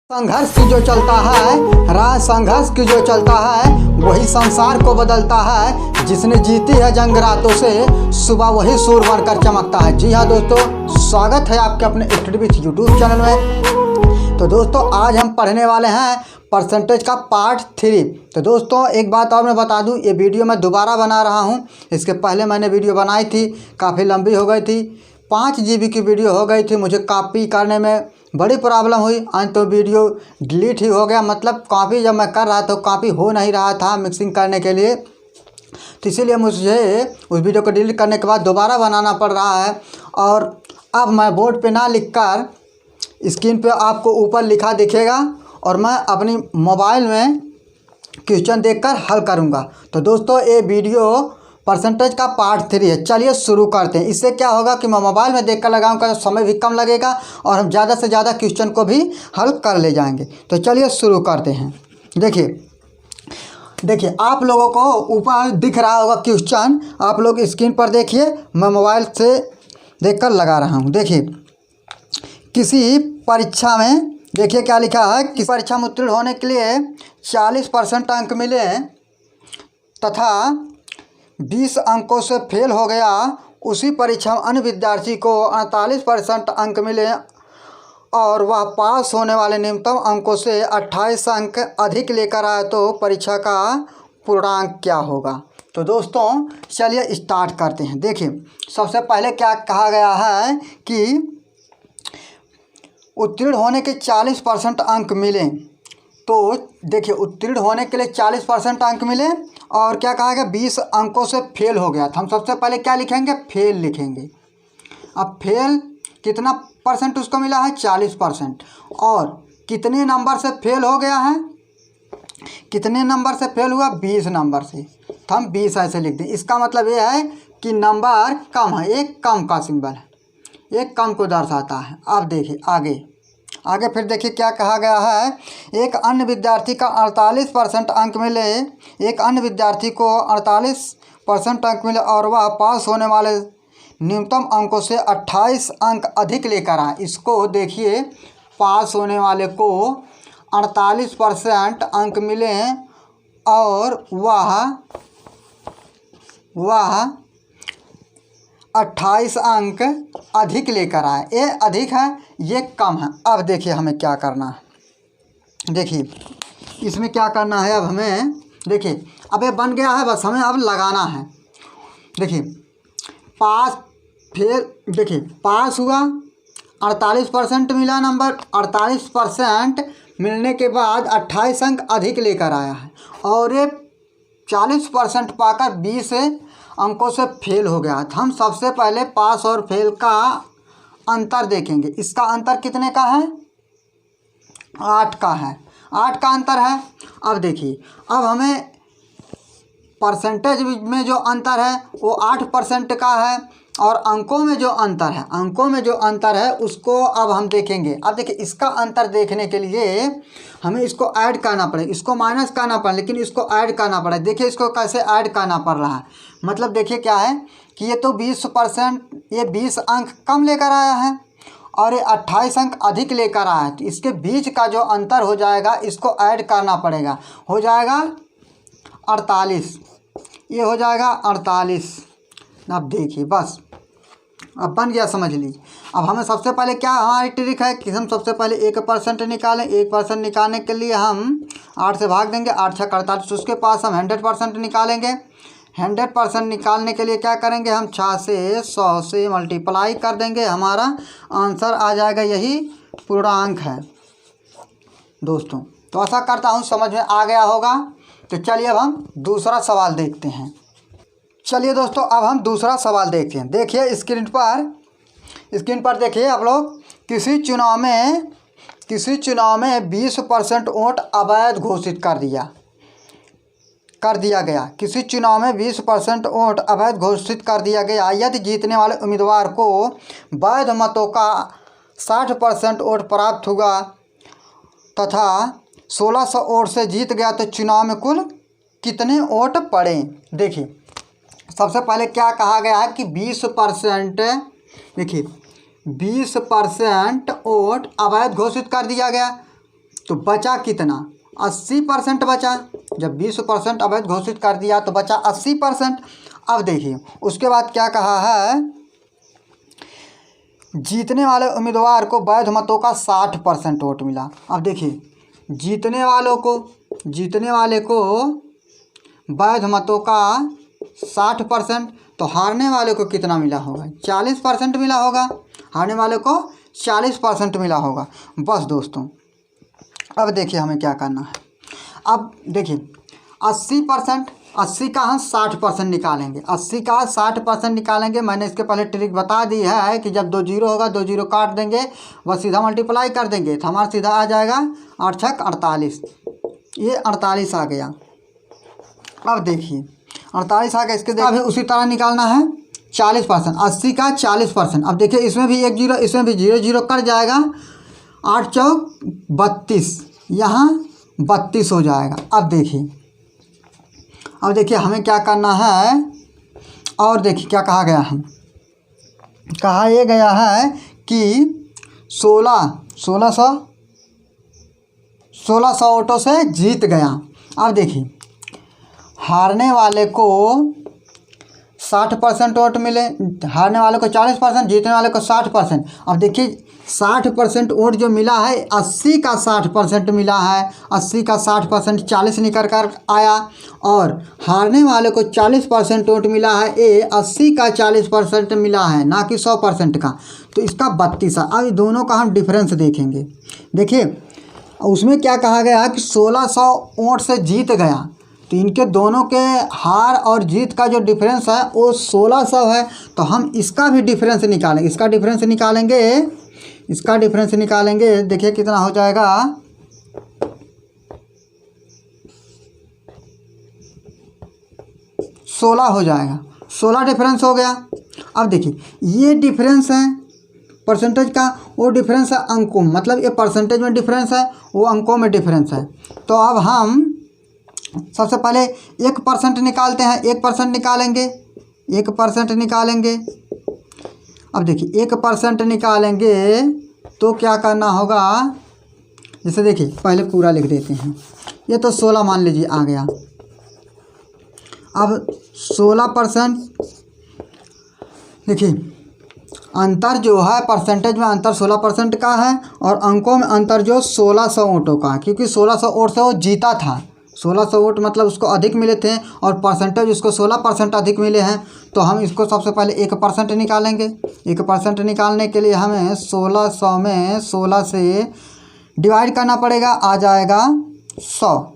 संघर्ष की जो चलता है, राह संघर्ष की जो चलता है, वही संसार को बदलता है। जिसने जीती है जंग रातों से, सुबह वही सूर बनकर चमकता है। जी हाँ दोस्तों, स्वागत है आपके अपने स्टडी विथ यूट्यूब चैनल में। तो दोस्तों, आज हम पढ़ने वाले हैं परसेंटेज का पार्ट 3। तो दोस्तों, एक बात और मैं बता दूं, ये वीडियो मैं दोबारा बना रहा हूं। इसके पहले मैंने वीडियो बनाई थी, काफ़ी लंबी हो गई थी, 5 GB की वीडियो हो गई थी। मुझे कॉपी करने में बड़ी प्रॉब्लम हुई, अंत तो वीडियो डिलीट ही हो गया। मतलब कॉपी जब मैं कर रहा था, कॉपी हो नहीं रहा था मिक्सिंग करने के लिए, तो इसीलिए मुझे उस वीडियो को डिलीट करने के बाद दोबारा बनाना पड़ रहा है। और अब मैं बोर्ड पे ना लिखकर स्क्रीन पे आपको ऊपर लिखा दिखेगा, और मैं अपनी मोबाइल में क्वेश्चन देखकर हल करूँगा। तो दोस्तों, ये वीडियो परसेंटेज का पार्ट 3 है। चलिए शुरू करते हैं। इससे क्या होगा कि मैं मोबाइल में देखकर लगाऊंगा तो समय भी कम लगेगा, और हम ज़्यादा से ज़्यादा क्वेश्चन को भी हल कर ले जाएंगे। तो चलिए शुरू करते हैं। देखिए आप लोगों को ऊपर दिख रहा होगा क्वेश्चन, आप लोग स्क्रीन पर देखिए, मैं मोबाइल से देखकर लगा रहा हूँ। देखिए, किसी परीक्षा में देखिए क्या लिखा है कि परीक्षा में उत्तीर्ण होने के लिए 40% अंक मिले तथा 20 अंकों से फेल हो गया। उसी परीक्षा में अन्य विद्यार्थी को 48% अंक मिले और वह पास होने वाले न्यूनतम अंकों से 28 अंक अधिक लेकर आया, तो परीक्षा का पूर्णांक क्या होगा। तो दोस्तों, चलिए स्टार्ट करते हैं। देखिए, सबसे पहले क्या कहा गया है कि उत्तीर्ण होने के 40% अंक मिले। तो देखिए, उत्तीर्ण होने के लिए 40% अंक मिले, और क्या कहा गया 20 अंकों से फेल हो गया। तो हम सबसे पहले क्या लिखेंगे, फेल लिखेंगे। अब फेल कितना परसेंट उसको मिला है, 40%, और कितने नंबर से फेल हो गया है, कितने नंबर से फेल हुआ, 20 नंबर से। तो हम 20 ऐसे लिख दें। इसका मतलब ये है कि नंबर कम है, एक कम का सिंबल है, एक कम को दर्शाता है। अब देखिए आगे फिर देखिए क्या कहा गया है। एक अन्य विद्यार्थी का 48% अंक मिले, एक अन्य विद्यार्थी को 48% अंक मिले और वह पास होने वाले न्यूनतम अंकों से 28 अंक अधिक लेकर आए। इसको देखिए, पास होने वाले को 48% अंक मिले और वह 28 अंक अधिक लेकर आए। ये अधिक है, ये कम है। अब देखिए हमें क्या करना है। देखिए इसमें क्या करना है अब हमें। देखिए अब ये बन गया है, बस हमें अब लगाना है। देखिए पास, फिर देखिए पास हुआ, 48% मिला नंबर, 48% मिलने के बाद 28 अंक अधिक लेकर आया है, और ये 40% पाकर 20 अंकों से फेल हो गया। हम सबसे पहले पास और फेल का अंतर देखेंगे। इसका अंतर कितने का है, 8 का है, 8 का अंतर है। अब देखिए, अब हमें परसेंटेज में जो अंतर है वो 8% का है, और अंकों में जो अंतर है उसको अब हम देखेंगे। अब देखिए, इसका अंतर देखने के लिए हमें इसको ऐड करना पड़ेगा, इसको माइनस करना पड़े, लेकिन इसको ऐड करना पड़े। देखिए इसको कैसे ऐड करना पड़ रहा है। मतलब देखिए क्या है कि ये तो 20%, ये 20 अंक कम लेकर आया है और ये 28 अंक अधिक लेकर आया है। तो इसके बीच का जो अंतर हो जाएगा, इसको ऐड करना पड़ेगा, हो जाएगा 48। ये हो जाएगा 48। अब देखिए, बस अब बन गया, समझ लीजिए। अब हमें सबसे पहले क्या हमारी ट्रिक है कि हम सबसे पहले 1% निकालें। 1% निकालने के लिए हम 8 से भाग देंगे, 8 6 48। उसके पास हम 100% निकालेंगे। 100% निकालने के लिए क्या करेंगे, हम 6 से 100 से मल्टीप्लाई कर देंगे, हमारा आंसर आ जाएगा, यही पूर्णांक है दोस्तों। तो ऐसा करता हूँ, समझ में आ गया होगा। तो चलिए अब हम दूसरा सवाल देखते हैं। चलिए दोस्तों, अब हम दूसरा सवाल देखते हैं। देखिए स्क्रीन पर देखिए आप लोग, किसी चुनाव में 20% वोट अवैध घोषित कर दिया गया। किसी चुनाव में 20% वोट अवैध घोषित कर दिया गया। यदि जीतने वाले उम्मीदवार को वैध मतों का 60% वोट प्राप्त हुआ तथा 1600 वोट से जीत गया, तो चुनाव में कुल कितने वोट पड़े। देखिए सबसे पहले क्या कहा गया है कि 20%, देखिए 20% वोट अवैध घोषित कर दिया गया। तो बचा कितना, 80% बचा। जब 20% अवैध घोषित कर दिया तो बचा 80%। अब देखिए उसके बाद क्या कहा है, जीतने वाले उम्मीदवार को वैध मतों का 60% वोट मिला। अब देखिए जीतने वाले को वैध मतों का 60%, तो हारने वाले को कितना मिला होगा, 40% मिला होगा। हारने वाले को 40% मिला होगा। बस दोस्तों अब देखिए हमें क्या करना है। अब देखिए 80%, 80 का हम 60% निकालेंगे, 80 का 60% निकालेंगे। मैंने इसके पहले ट्रिक बता दी है कि जब 2 जीरो होगा 2 जीरो काट देंगे, बस सीधा मल्टीप्लाई कर देंगे तो हमारा सीधा आ जाएगा 8 छक 48। ये 48 आ गया। अब देखिए 48 आ गया। इसके अभी उसी तरह निकालना है 40%, 80 का 40%। अब देखिए इसमें भी 1 जीरो, इसमें भी 0 0 कट जाएगा, 8 चौक 32, यहाँ 32 हो जाएगा। अब देखिए हमें क्या करना है, और देखिए क्या कहा गया है, कहा यह गया है कि 1600 वोटों से जीत गया। अब देखिए हारने वाले को 60% वोट मिले, हारने वाले को 40%, जीतने वाले को 60%। अब देखिए 60% वोट जो मिला है, 80 का 60% मिला है, 80 का 60% 40 निकल कर आया, और हारने वाले को 40% वोट मिला है। ये 80 का 40% मिला है, ना कि 100% का, तो इसका 32। अब दोनों का हम डिफरेंस देखेंगे। देखिए उसमें क्या कहा गया कि 1600 वोट से जीत गया, तो इनके दोनों के हार और जीत का जो डिफरेंस है वो 1600 है। तो हम इसका भी डिफरेंस निकालेंगे, इसका डिफरेंस निकालेंगे। देखिए कितना हो जाएगा, 16 हो जाएगा, 16 डिफरेंस हो गया। अब देखिए ये डिफरेंस है परसेंटेज का, वो डिफरेंस है अंकों, मतलब ये परसेंटेज में डिफरेंस है, वो अंकों में डिफरेंस है। तो अब हम सबसे पहले 1% निकालते हैं, 1% निकालेंगे, 1% निकालेंगे। अब देखिए 1% निकालेंगे तो क्या करना होगा, जैसे देखिए पहले पूरा लिख देते हैं। ये तो 16 मान लीजिए आ गया। अब 16%, देखिए अंतर जो है परसेंटेज में अंतर 16% का है, और अंकों में अंतर जो 1600 वोटों का है, क्योंकि 1600 वोट से वो जीता था। 1600 वोट मतलब उसको अधिक मिले थे, और परसेंटेज उसको 16% अधिक मिले हैं। तो हम इसको सबसे पहले 1% निकालेंगे। 1% निकालने के लिए हमें 1600 में 16 से डिवाइड करना पड़ेगा, आ जाएगा 100।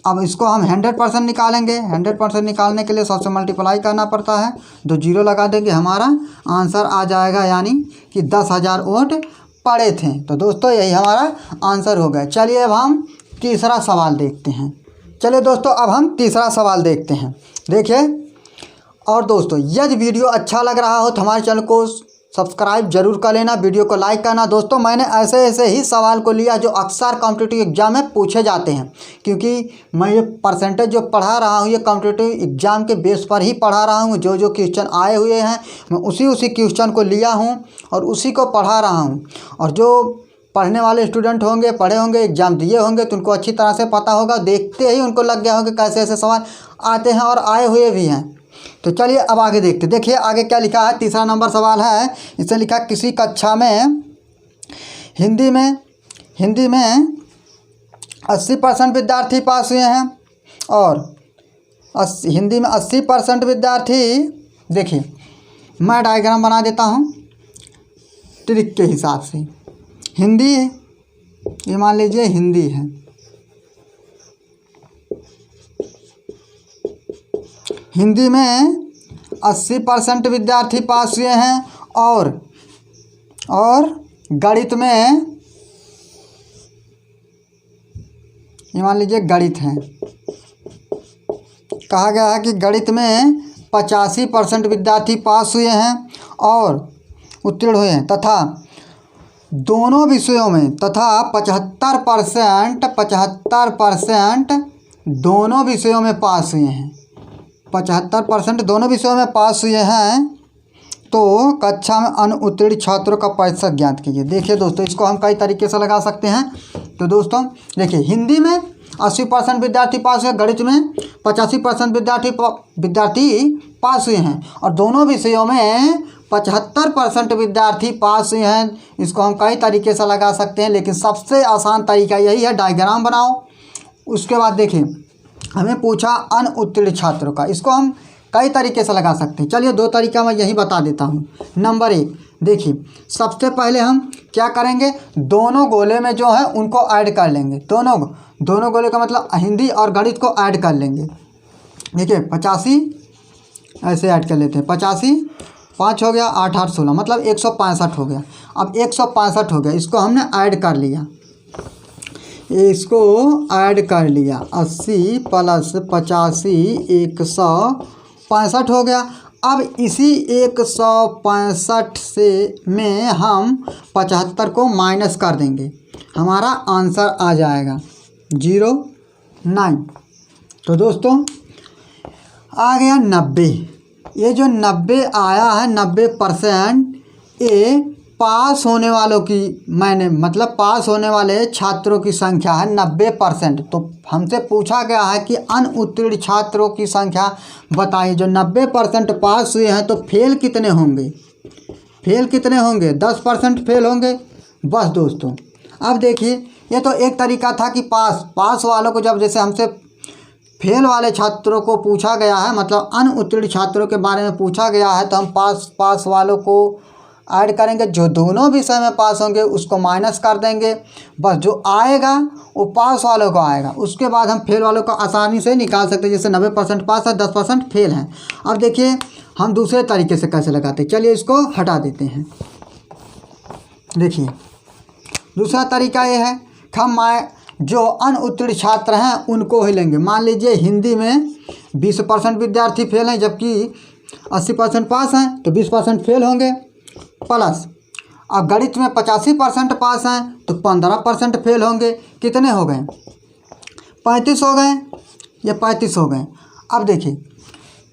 अब इसको हम 100% निकालेंगे। 100% निकालने के लिए 100 से मल्टीप्लाई करना पड़ता है, 2 जीरो लगा देंगे, हमारा आंसर आ जाएगा, यानी कि 10,000 वोट पड़े थे। तो दोस्तों यही हमारा आंसर हो गया। चलिए अब हम तीसरा सवाल देखते हैं। चलिए दोस्तों अब हम तीसरा सवाल देखते हैं। देखिए, और दोस्तों यदि वीडियो अच्छा लग रहा हो तो हमारे चैनल को सब्सक्राइब जरूर कर लेना, वीडियो को लाइक करना। दोस्तों मैंने ऐसे ही सवाल को लिया जो अक्सर कॉम्पिटिटिव एग्जाम में पूछे जाते हैं, क्योंकि मैं ये परसेंटेज जो पढ़ा रहा हूँ ये कॉम्पिटिटिव एग्जाम के बेस पर ही पढ़ा रहा हूँ। जो क्वेश्चन आए हुए हैं मैं उसी क्वेश्चन को लिया हूँ और उसी को पढ़ा रहा हूँ। और जो पढ़ने वाले स्टूडेंट होंगे, पढ़े होंगे, एग्ज़ाम दिए होंगे, तो उनको अच्छी तरह से पता होगा, देखते ही उनको लग गया होगा कैसे ऐसे सवाल आते हैं, और आए हुए भी हैं। तो चलिए अब आगे देखते। देखिए आगे क्या लिखा है, तीसरा नंबर सवाल है। इससे लिखा किसी कक्षा में हिंदी में 80% विद्यार्थी पास हुए हैं, और हिंदी में 80% विद्यार्थी, देखिए मैं डायग्राम बना देता हूँ ट्रिक के हिसाब से। हिंदी, ये मान लीजिए हिंदी है, हिंदी में 80% विद्यार्थी पास हुए हैं, और गणित में, ये मान लीजिए गणित है, कहा गया है कि गणित में 85% विद्यार्थी पास हुए हैं और उत्तीर्ण हुए हैं, तथा दोनों विषयों में, तथा 75% दोनों विषयों में पास हुए हैं। 75% दोनों विषयों में पास हुए हैं। तो कक्षा में अनुत्तीर्ण छात्रों का प्रतिशत ज्ञात कीजिए। देखिए दोस्तों, इसको हम कई तरीके से लगा सकते हैं। तो दोस्तों देखिए, हिंदी में 80% विद्यार्थी पास हुए, गणित में 85% विद्यार्थी पास हुए हैं, और दोनों विषयों में 75% विद्यार्थी पास हुए हैं। इसको हम कई तरीके से लगा सकते हैं, लेकिन सबसे आसान तरीका यही है, डायग्राम बनाओ। उसके बाद देखिए, हमें पूछा अनुत्तीर्ण छात्रों का, इसको हम कई तरीके से लगा सकते हैं। चलिए 2 तरीका मैं यही बता देता हूँ। नंबर 1, देखिए सबसे पहले हम क्या करेंगे, दोनों गोले में जो है उनको ऐड कर लेंगे। दोनों गोले का मतलब हिंदी और गणित को ऐड कर लेंगे। देखिए 85 ऐसे ऐड कर लेते हैं, 85 5 हो गया, 8 8 16, मतलब 165 हो गया। अब 165 हो गया, इसको हमने ऐड कर लिया, इसको ऐड कर लिया। 80 प्लस 85 165 हो गया। अब इसी 165 से में हम 75 को माइनस कर देंगे, हमारा आंसर आ जाएगा 09। तो दोस्तों आ गया 90। ये जो 90 आया है, 90%, ये पास होने वालों की, मतलब पास होने वाले छात्रों की संख्या है 90%। तो हमसे पूछा गया है कि अनुत्तीर्ण छात्रों की संख्या बताइए। जो 90% पास हुए हैं, तो फेल कितने होंगे? 10% फेल होंगे। बस दोस्तों, अब देखिए, ये तो एक तरीका था कि पास वालों को, जब जैसे हमसे फेल वाले छात्रों को पूछा गया है, मतलब अनुत्तीर्ण छात्रों के बारे में पूछा गया है, तो हम पास वालों को ऐड करेंगे, जो दोनों विषय में पास होंगे उसको माइनस कर देंगे। बस जो आएगा वो पास वालों को आएगा। उसके बाद हम फेल वालों को आसानी से निकाल सकते हैं। जैसे 90% पास है, 10% फेल हैं। अब देखिए हम दूसरे तरीके से कैसे लगाते हैं। चलिए इसको हटा देते हैं। देखिए दूसरा तरीका ये है, हम जो अनुत्तीर्ण छात्र हैं उनको ही लेंगे। मान लीजिए हिंदी में 20% विद्यार्थी फेल हैं, जबकि 80% पास हैं, तो 20% फेल होंगे। प्लस अब गणित में 85% पास हैं, तो 15% फेल होंगे। कितने हो गए? 35 हो गए, ये 35 हो गए। अब देखिए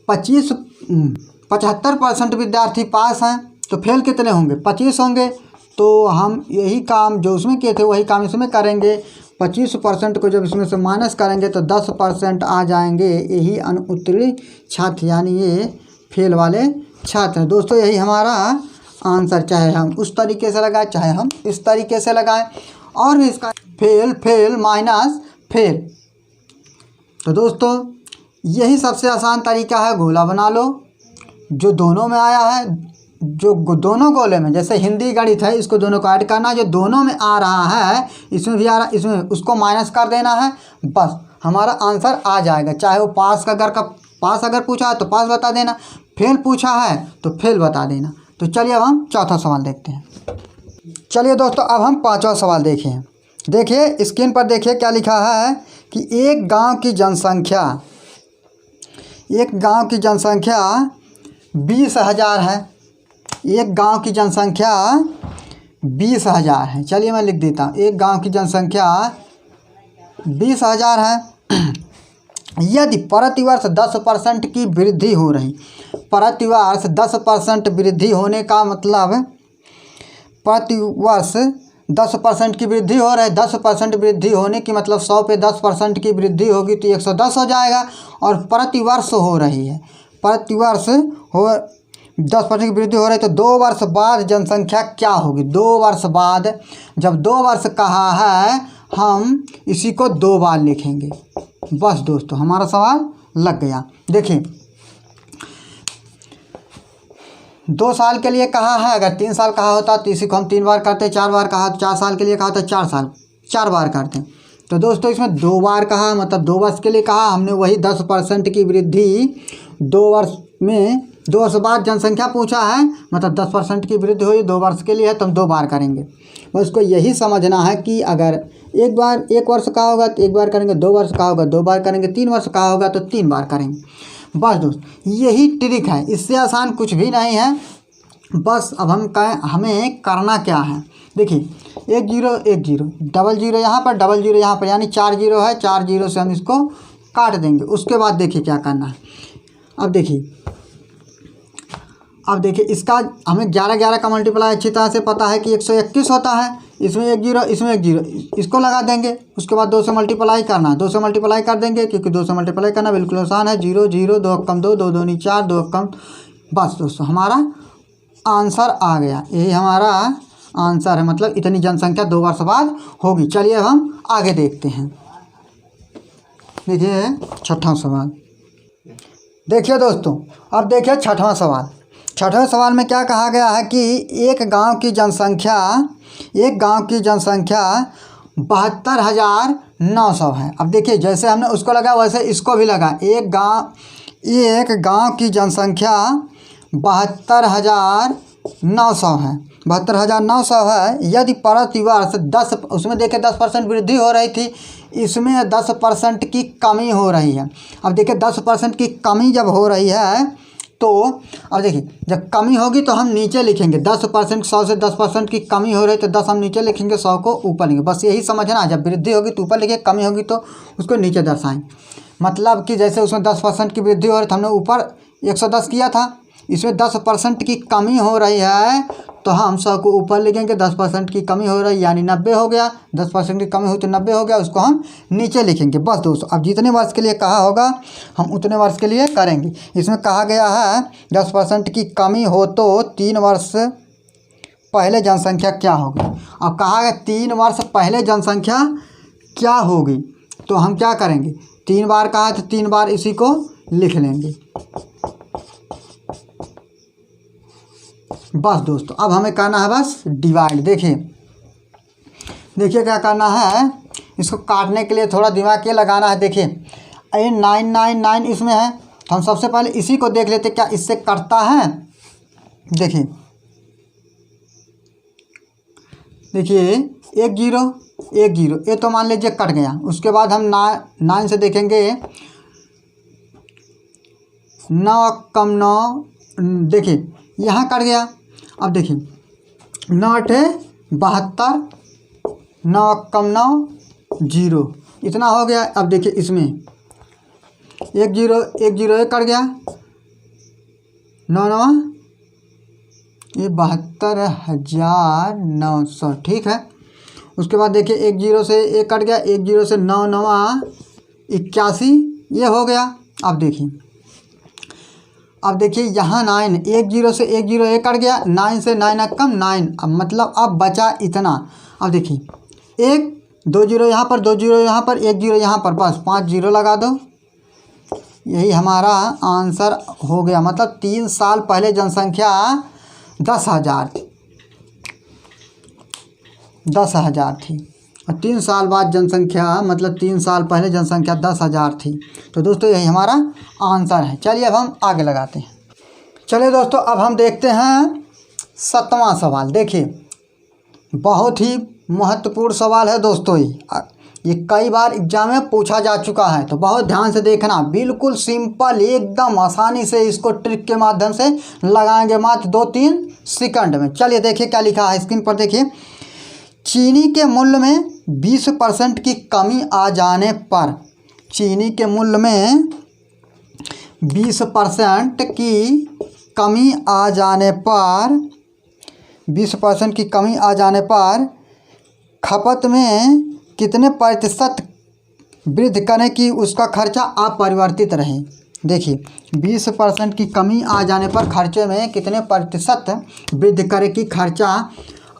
75% विद्यार्थी पास हैं, तो फेल कितने होंगे? 25 होंगे। तो हम यही काम जो उसमें किए थे वही काम इसमें करेंगे। 25% को जब इसमें से माइनस करेंगे तो 10% आ जाएंगे, यही अनुत्तीर्ण छात्र, यानी ये फेल वाले छात्र हैं। दोस्तों यही हमारा आंसर, चाहे हम उस तरीके से लगाएं, चाहे हम इस तरीके से लगाएं। और भी इसका फेल माइनस फेल। तो दोस्तों यही सबसे आसान तरीका है, गोला बना लो। जो दोनों में आया है, जो दोनों गोले में, जैसे हिंदी गणित है, इसको दोनों को ऐड करना। जो दोनों में आ रहा है, इसमें भी आ रहा है, इसमें उसको माइनस कर देना है। बस हमारा आंसर आ जाएगा। चाहे वो पास अगर पूछा है तो पास बता देना, फेल पूछा है तो फेल बता देना। तो चलिए अब हम चौथा सवाल देखते हैं। चलिए दोस्तों, अब हम 5वां सवाल देखें। देखिए स्क्रीन पर देखिए क्या लिखा है कि एक गांव की जनसंख्या 20,000 है। एक गांव की जनसंख्या 20,000 है। चलिए मैं लिख देता हूँ, एक गांव की जनसंख्या 20,000 है। यदि प्रतिवर्ष 10% की वृद्धि हो रही, प्रतिवर्ष 10% वृद्धि होने का मतलब, प्रतिवर्ष 10% की वृद्धि हो रही है। 10% वृद्धि होने की मतलब 100 पे 10% की वृद्धि होगी तो 110 हो जाएगा। और प्रतिवर्ष हो रही है, प्रतिवर्ष हो 10% की वृद्धि हो रही है, तो 2 वर्ष बाद जनसंख्या क्या होगी? 2 वर्ष बाद, जब 2 वर्ष कहा है, हम इसी को 2 बार लिखेंगे। बस दोस्तों हमारा सवाल लग गया। देखिए 2 साल के लिए कहा है, अगर 3 साल कहा होता तो इसी को हम 3 बार करते। 4 बार कहा तो 4 साल के लिए कहा तो 4 बार करते। तो दोस्तों इसमें 2 बार कहा, मतलब 2 वर्ष के लिए कहा। हमने वही 10% की वृद्धि 2 वर्ष में, 2 वर्ष बाद जनसंख्या पूछा है, मतलब 10% की वृद्धि हुई 2 वर्ष के लिए है, तो हम 2 बार करेंगे। बस उसको यही समझना है कि अगर एक वर्ष का होगा तो 1 बार करेंगे, 2 वर्ष का होगा 2 बार करेंगे, 3 वर्ष का होगा तो 3 बार करेंगे। बस दोस्त यही ट्रिक है, इससे आसान कुछ भी नहीं है। बस अब हमें करना क्या है। देखिए 1 0 1 0, डबल 0 यहाँ पर, डबल 0 यहाँ पर, यानी 4 0 है। 4 0 से हम इसको काट देंगे। उसके बाद देखिए क्या करना है। अब देखिए अब देखिए इसका हमें 11 का मल्टीप्लाई अच्छी तरह से पता है कि 121 होता है। इसमें 1 जीरो, इसमें 1 जीरो, इसको लगा देंगे। उसके बाद 2 से मल्टीप्लाई करना, 2 से मल्टीप्लाई कर देंगे क्योंकि 2 से मल्टीप्लाई करना बिल्कुल आसान है। 0 0, 2 कम 2, 2 दूनी 4, 2 कम। बस दोस्तों हमारा आंसर आ गया। यही हमारा आंसर है, मतलब इतनी जनसंख्या 2 वर्ष बाद होगी। चलिए अब हम आगे देखते हैं। देखिए 6वां सवाल। देखिए दोस्तों, अब देखिए 6वां सवाल। 6वें सवाल में क्या कहा गया है कि एक गांव की जनसंख्या 72,900 है। अब देखिए जैसे हमने उसको लगा वैसे इसको भी लगा। एक गांव की जनसंख्या 72,900 है। 72,900 है। यदि प्रतिवर्ष 10, उसमें देखिए 10% वृद्धि हो रही थी, इसमें 10% की कमी हो रही है। अब देखिए 10% की कमी जब हो रही है तो अब देखिए जब कमी होगी तो हम नीचे लिखेंगे 10%। 100 से 10% की कमी हो रही है तो 10 हम नीचे लिखेंगे, 100 को ऊपर लिखेंगे। बस यही समझना, जब वृद्धि होगी तो ऊपर लिखे, कमी होगी तो उसको नीचे दर्शाएं। मतलब कि जैसे उसमें 10% की वृद्धि हो रही थी, हमने ऊपर 110 किया था, इसमें 10% की कमी हो रही है तो हम 100 को ऊपर लिखेंगे। 10% की कमी हो रही यानी 90 हो गया। 10% की कमी हुई तो 90 हो गया, उसको हम नीचे लिखेंगे। बस दोस्तों अब जितने वर्ष के लिए कहा होगा हम उतने वर्ष के लिए करेंगे। इसमें कहा गया है 10% की कमी हो तो 3 वर्ष पहले जनसंख्या क्या होगी। अब कहा गया 3 वर्ष पहले जनसंख्या क्या होगी, तो हम क्या करेंगे, 3 बार कहा तो 3 बार इसी को लिख लेंगे। बस दोस्तों अब हमें करना है बस डिवाइड। देखिए क्या करना है, इसको काटने के लिए थोड़ा दिमाग ये लगाना है। देखिए 999 इसमें है तो हम सबसे पहले इसी को देख लेते क्या इससे कटता है। देखिए 1 जीरो 1 जीरो, ये तो मान लीजिए कट गया। उसके बाद हम 9 से देखेंगे, 9 कम 9, देखिए यहाँ कट गया। अब देखिए 9 8 72, 9 कम 9 0, इतना हो गया। अब देखिए इसमें 1 जीरो 1 जीरो कट गया, 9 9 ये 72,900, ठीक है। उसके बाद देखिए 1 जीरो से 1 कट गया, 1 जीरो से 9 9 81, ये हो गया। अब देखिए यहाँ 9, 1 जीरो से 1 जीरो 1 कट गया, 9 से 9 कम 9, अब मतलब अब बचा इतना। अब देखिए 1 2 जीरो यहाँ पर, 2 जीरो यहाँ पर, 1 जीरो यहाँ पर, बस 5 जीरो लगा दो। यही हमारा आंसर हो गया। मतलब 3 साल पहले जनसंख्या 10,000 थी, 10,000 थी और 3 साल बाद जनसंख्या, मतलब 3 साल पहले जनसंख्या 10,000 थी। तो दोस्तों यही हमारा आंसर है। चलिए अब हम आगे लगाते हैं। चलिए दोस्तों अब हम देखते हैं 7वां सवाल। देखिए बहुत ही महत्वपूर्ण सवाल है दोस्तों। ये कई बार एग्जाम में पूछा जा चुका है, तो बहुत ध्यान से देखना। बिल्कुल सिंपल, एकदम आसानी से इसको ट्रिक के माध्यम से लगाएंगे, मात्र 2-3 सेकंड में। चलिए देखिए क्या लिखा है स्क्रीन पर। देखिए चीनी के मूल्य में 20% की कमी आ जाने पर, चीनी के मूल्य में 20% की कमी आ जाने पर, 20% की कमी आ जाने पर खपत में कितने प्रतिशत वृद्धि करें कि उसका खर्चा अपरिवर्तित रहे। देखिए 20% की कमी आ जाने पर खर्चे में कितने प्रतिशत वृद्धि करें कि खर्चा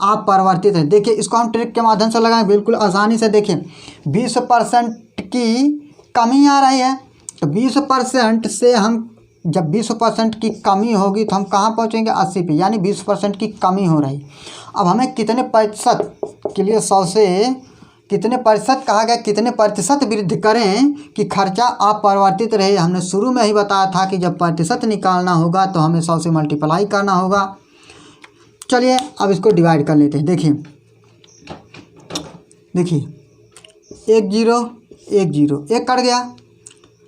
अपरिवर्तित है। देखिए इसको हम ट्रिक के माध्यम से लगाएं बिल्कुल आसानी से। देखिए 20% की कमी आ रही है तो 20% से हम, जब 20% की कमी होगी तो हम कहाँ पहुँचेंगे, 80 पे, यानी 20% की कमी हो रही। अब हमें कितने प्रतिशत के लिए 100 से कितने प्रतिशत कहा गया, कितने प्रतिशत वृद्धि करें कि खर्चा अपरिवर्तित रहे। हमने शुरू में ही बताया था कि जब प्रतिशत निकालना होगा तो हमें 100 से मल्टीप्लाई करना होगा। चलिए अब इसको डिवाइड कर लेते हैं। देखिए 1 जीरो 1 जीरो 1 कट गया।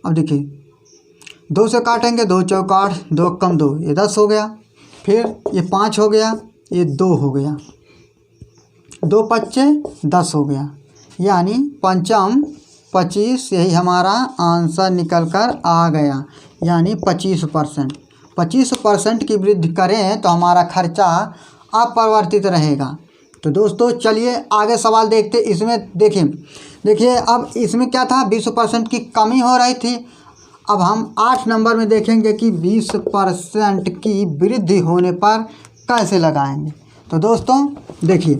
अब देखिए 2 से काटेंगे, 2 चौक 8, 2 कम 2, ये 10 हो गया। फिर ये 5 हो गया, ये 2 हो गया, 2 पच्चे 10 हो गया, यानी पंचम 25। यही हमारा आंसर निकल कर आ गया, यानी 25%। 25% की वृद्धि करें तो हमारा खर्चा अपरिवर्तित रहेगा। तो दोस्तों चलिए आगे सवाल देखते। इसमें देखिए अब इसमें क्या था, 20% की कमी हो रही थी। अब हम 8 नंबर में देखेंगे कि 20% की वृद्धि होने पर कैसे लगाएंगे। तो दोस्तों देखिए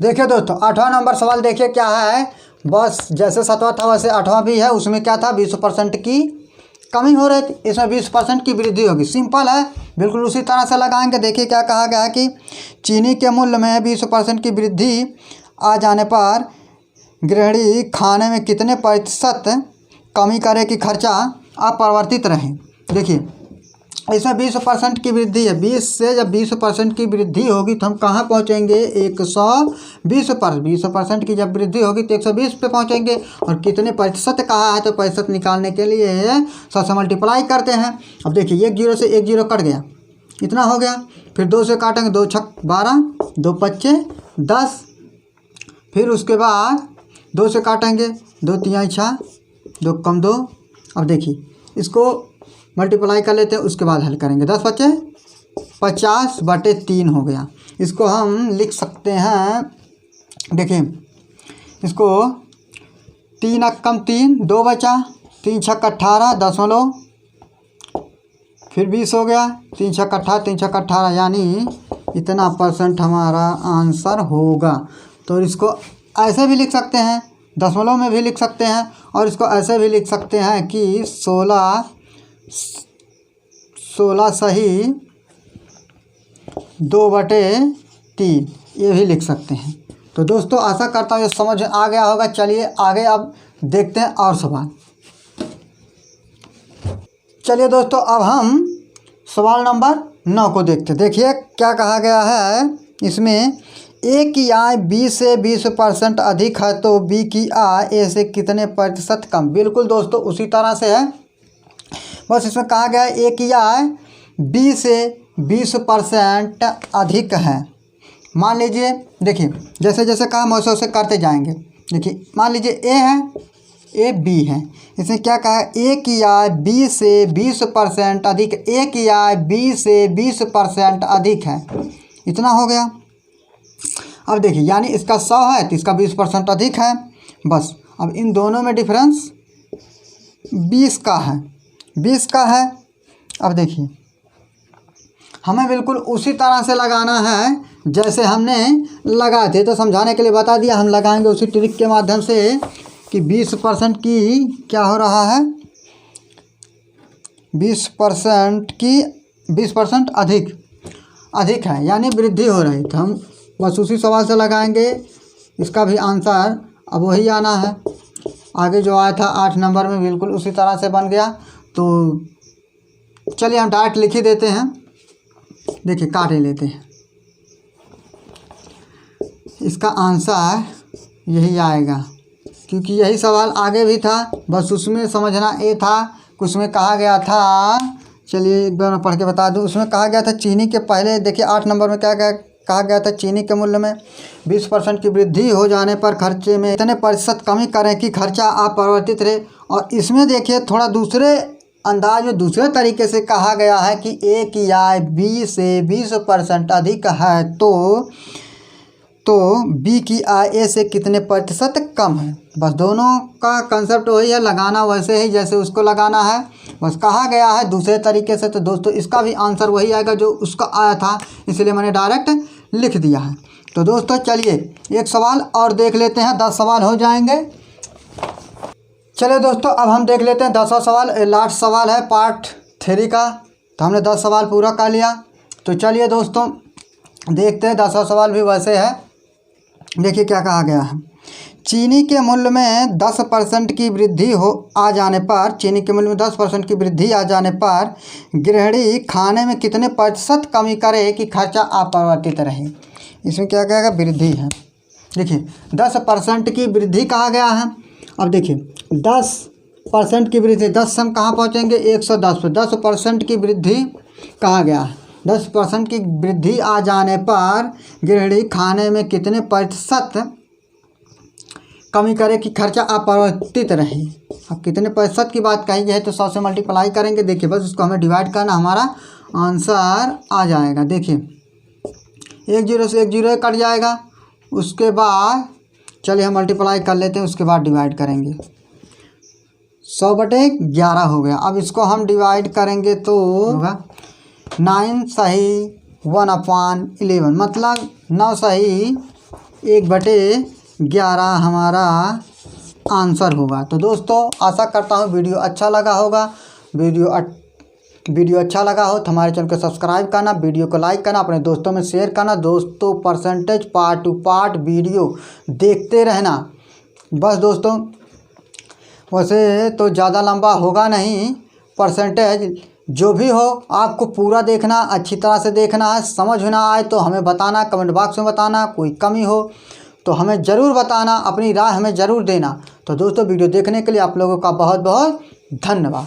दोस्तों 8वां नंबर सवाल देखिए क्या है। बस जैसे 7वां था वैसे 8वां भी है। उसमें क्या था, 20% की कमी हो रही थी, इसमें 20% की वृद्धि होगी। सिंपल है, बिल्कुल उसी तरह से लगाएंगे। देखिए क्या कहा गया है कि चीनी के मूल्य में 20% की वृद्धि आ जाने पर गृहिणी खाने में कितने प्रतिशत कमी करे कि खर्चा अपरिवर्तित रहे। देखिए इसमें 20% की वृद्धि है। 20 से जब 20% की वृद्धि होगी तो हम कहाँ पहुँचेंगे, 120 पर। 20% की जब वृद्धि होगी तो 120 पे पहुँचेंगे। और कितने प्रतिशत कहा है तो प्रतिशत निकालने के लिए 100 से मल्टीप्लाई करते हैं। अब देखिए 1 0 से 1 0 कट गया, इतना हो गया। फिर 2 से काटेंगे, 2 छक 12, 2 पच्चे 10। फिर उसके बाद 2 से काटेंगे, 2 3 6, 2 कम 2। अब देखिए इसको मल्टीप्लाई कर लेते हैं, उसके बाद हल करेंगे। 10 बचे 50/3 हो गया। इसको हम लिख सकते हैं, देखिए इसको 3 कम 3, 2 बचा, 3 छक 18 दशमलव, फिर 20 हो गया। 3 छक 18, 3 छक 18 यानी इतना % हमारा आंसर होगा। तो इसको ऐसे भी लिख सकते हैं, दशमलव में भी लिख सकते हैं, और इसको ऐसे भी लिख सकते हैं कि 16 सही 2/3, ये भी लिख सकते हैं। तो दोस्तों आशा करता हूँ ये समझ आ गया होगा। चलिए आगे अब देखते हैं और सवाल। चलिए दोस्तों अब हम सवाल नंबर 9 को देखते हैं। देखिए क्या कहा गया है इसमें, ए की आय बी से 20% अधिक है तो बी की आय ए से कितने प्रतिशत कम। बिल्कुल दोस्तों उसी तरह से है, बस इसमें कहा गया है ए की आय बी से 20% अधिक है। मान लीजिए देखिए जैसे जैसे काम वैसे वैसे करते जाएंगे। देखिए मान लीजिए ए है, ए बी है। इसमें क्या कहा है, ए की आय बी से 20% अधिक, ए की आय बी से 20% अधिक है, इतना हो गया। अब देखिए यानी इसका 100 है तो इसका 20% अधिक है। बस अब इन दोनों में डिफरेंस 20 का है, 20 का है। अब देखिए हमें बिल्कुल उसी तरह से लगाना है जैसे हमने लगाए थे। तो समझाने के लिए बता दिया, हम लगाएंगे उसी ट्रिक के माध्यम से कि 20% की क्या हो रहा है, 20% की 20% अधिक है यानी वृद्धि हो रही। तो हम बस उसी सवाल से लगाएंगे, इसका भी आंसर अब वही आना है। आगे जो आया था 8 नंबर में बिल्कुल उसी तरह से बन गया। तो चलिए हम डायरेक्ट लिख ही देते हैं। देखिए काट ही लेते हैं, इसका आंसर यही आएगा क्योंकि यही सवाल आगे भी था। बस उसमें समझना ये था, उसमें कहा गया था, चलिए एक बार मैं पढ़ के बता दूं। उसमें कहा गया था चीनी के पहले, देखिए 8 नंबर में क्या कहा गया था, चीनी के मूल्य में 20% की वृद्धि हो जाने पर खर्चे में इतने प्रतिशत कमी करें कि खर्चा अपरिवर्तित रहे। और इसमें देखिए थोड़ा दूसरे अंदाज में दूसरे तरीके से कहा गया है कि ए की आय बी से 20% अधिक है तो बी की आय ए से कितने प्रतिशत कम है। बस दोनों का कंसेप्ट वही है, लगाना वैसे ही जैसे उसको लगाना है, बस कहा गया है दूसरे तरीके से। तो दोस्तों इसका भी आंसर वही आएगा जो उसका आया था, इसलिए मैंने डायरेक्ट लिख दिया है। तो दोस्तों चलिए एक सवाल और देख लेते हैं, 10 सवाल हो जाएंगे। चलिए दोस्तों अब हम देख लेते हैं 10वां सवाल, लास्ट सवाल है पार्ट 3 का। तो हमने 10 सवाल पूरा कर लिया। तो चलिए दोस्तों देखते हैं 10वां सवाल भी वैसे है। देखिए क्या कहा गया है, चीनी के मूल्य में 10% की वृद्धि आ जाने पर, चीनी के मूल्य में 10% की वृद्धि आ जाने पर गृहिणी खाने में कितने प्रतिशत कमी करे कि खर्चा अपरिवर्तित रहे। इसमें क्या कहेगा, वृद्धि है। देखिए 10% की वृद्धि कहा गया है। अब देखिए 10% की वृद्धि, 10 से हम कहाँ पहुँचेंगे, 110 पे। 10% की वृद्धि कहा गया है। 10% की वृद्धि आ जाने पर गृहिणी खाने में कितने प्रतिशत कमी करे कि खर्चा अपरिवर्तित रहे। अब कितने प्रतिशत की बात कही गई है तो 100 से मल्टीप्लाई करेंगे। देखिए बस उसको हमें डिवाइड करना, हमारा आंसर आ जाएगा। देखिए 1 0 से 1 0 कट जाएगा। उसके बाद चलिए हम मल्टीप्लाई कर लेते हैं, उसके बाद डिवाइड करेंगे। 100/11 हो गया। अब इसको हम डिवाइड करेंगे तो होगा 9 सही 1/11, मतलब 9 सही 1/11 हमारा आंसर होगा। तो दोस्तों आशा करता हूँ वीडियो अच्छा लगा होगा। वीडियो अच्छा लगा हो तो हमारे चैनल को सब्सक्राइब करना, वीडियो को लाइक करना, अपने दोस्तों में शेयर करना। दोस्तों percentage part two part video देखते रहना। बस दोस्तों वैसे तो ज़्यादा लंबा होगा नहीं, परसेंटेज जो भी हो आपको पूरा देखना, अच्छी तरह से देखना है। समझ में ना आए तो हमें बताना, कमेंट बॉक्स में बताना। कोई कमी हो तो हमें ज़रूर बताना, अपनी राय हमें ज़रूर देना। तो दोस्तों वीडियो देखने के लिए आप लोगों का बहुत बहुत धन्यवाद।